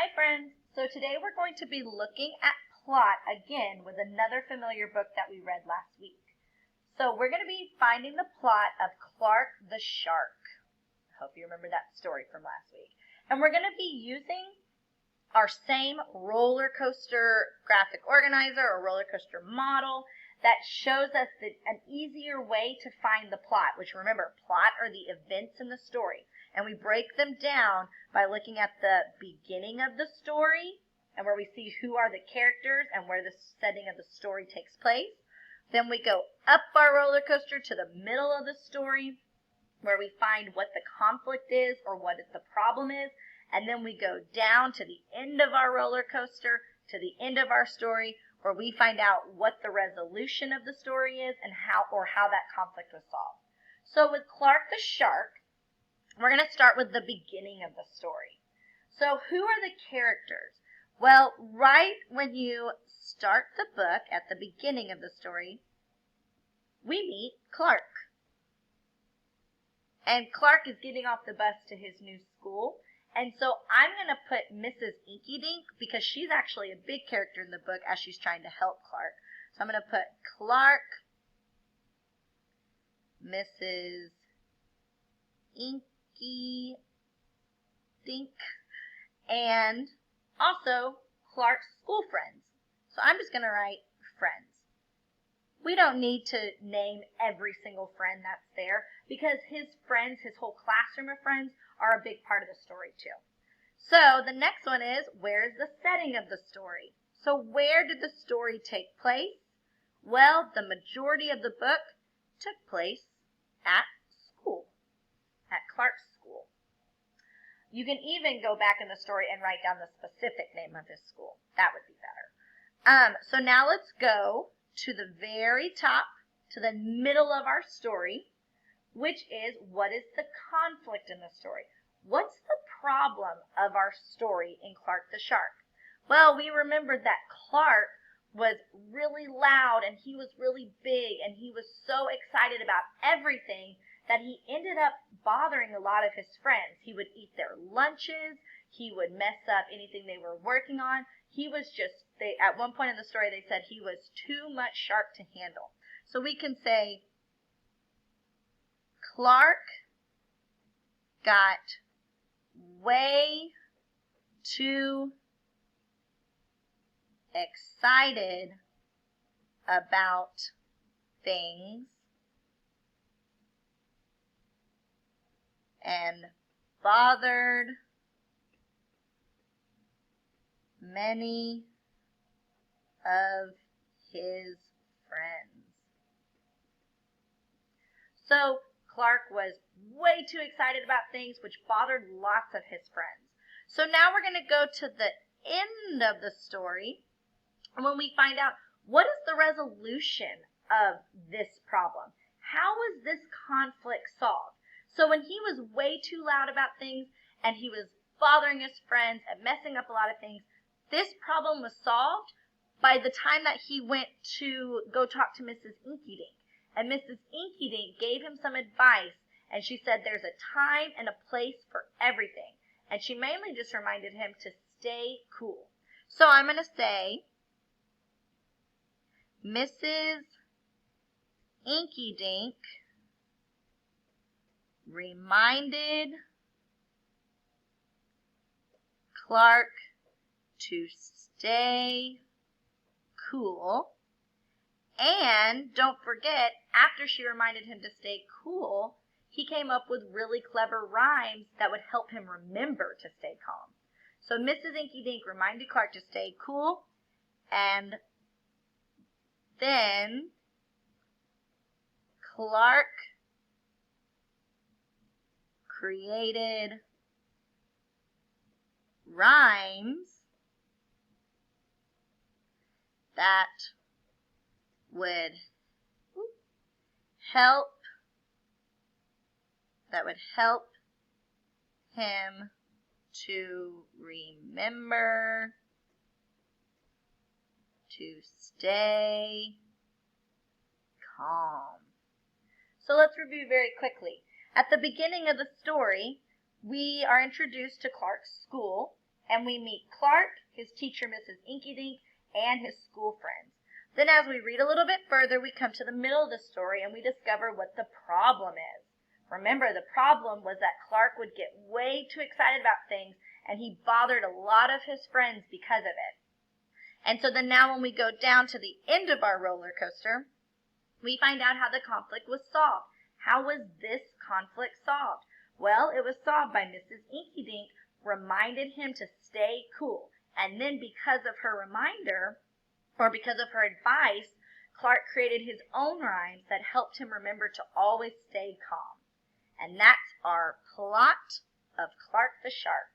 Hi friends! So today we're going to be looking at plot again with another familiar book that we read last week. So we're going to be finding the plot of Clark the Shark. I hope you remember that story from last week. And we're going to be using our same roller coaster graphic organizer or roller coaster model that shows us an easier way to find the plot, which remember, plot are the events in the story. And we break them down by looking at the beginning of the story and where we see who are the characters and where the setting of the story takes place. Then we go up our roller coaster to the middle of the story where we find what the conflict is or what the problem is. And then we go down to the end of our roller coaster, to the end of our story, where we find out what the resolution of the story is and how that conflict was solved. So with Clark the Shark, we're going to start with the beginning of the story. So who are the characters? Well, right when you start the book at the beginning of the story, we meet Clark. And Clark is getting off the bus to his new school. And so I'm going to put Mrs. Inky Dink because she's actually a big character in the book as she's trying to help Clark. So I'm going to put Clark, Mrs. Inky Dink, and also Clark's school friends. So I'm just going to write friends. We don't need to name every single friend that's there because his friends, his whole classroom of friends, are a big part of the story too. So the next one is, where is the setting of the story? So where did the story take place? Well, the majority of the book took place at school, at Clark's school. You can even go back in the story and write down the specific name of his school. That would be better. So now let's go to the very top, to the middle of our story, which is, what is the conflict in the story? What's the problem of our story in Clark the Shark? Well, we remembered that Clark was really loud and he was really big and he was so excited about everything that he ended up bothering a lot of his friends. He would eat their lunches. He would mess up anything they were working on. He was at one point in the story, they said he was too much shark to handle. So we can say, Clark got way too excited about things and bothered many of his friends. So Clark was way too excited about things, which bothered lots of his friends. So now we're going to go to the end of the story when we find out what is the resolution of this problem. How was this conflict solved? So when he was way too loud about things and he was bothering his friends and messing up a lot of things, this problem was solved by the time that he went to go talk to Mrs. Inky Dink. And Mrs. Inky Dink gave him some advice, and she said there's a time and a place for everything. And she mainly just reminded him to stay cool. So I'm going to say, Mrs. Inky Dink reminded Clark to stay cool. And don't forget, after she reminded him to stay cool, he came up with really clever rhymes that would help him remember to stay calm. So Mrs. Inky Dink reminded Clark to stay cool, and then Clark created rhymes that would help him to remember to stay calm. So let's review very quickly. At the beginning of the story, we are introduced to Clark's school, and we meet Clark, his teacher Mrs. Inky Dink, and his school friends. Then as we read a little bit further, we come to the middle of the story and we discover what the problem is. Remember, the problem was that Clark would get way too excited about things and he bothered a lot of his friends because of it. And so then now when we go down to the end of our roller coaster, we find out how the conflict was solved. How was this conflict solved? Well, it was solved by Mrs. Inky Dink reminded him to stay cool. And then because of her reminder, or because of her advice, Clark created his own rhymes that helped him remember to always stay calm. And that's our plot of Clark the Shark.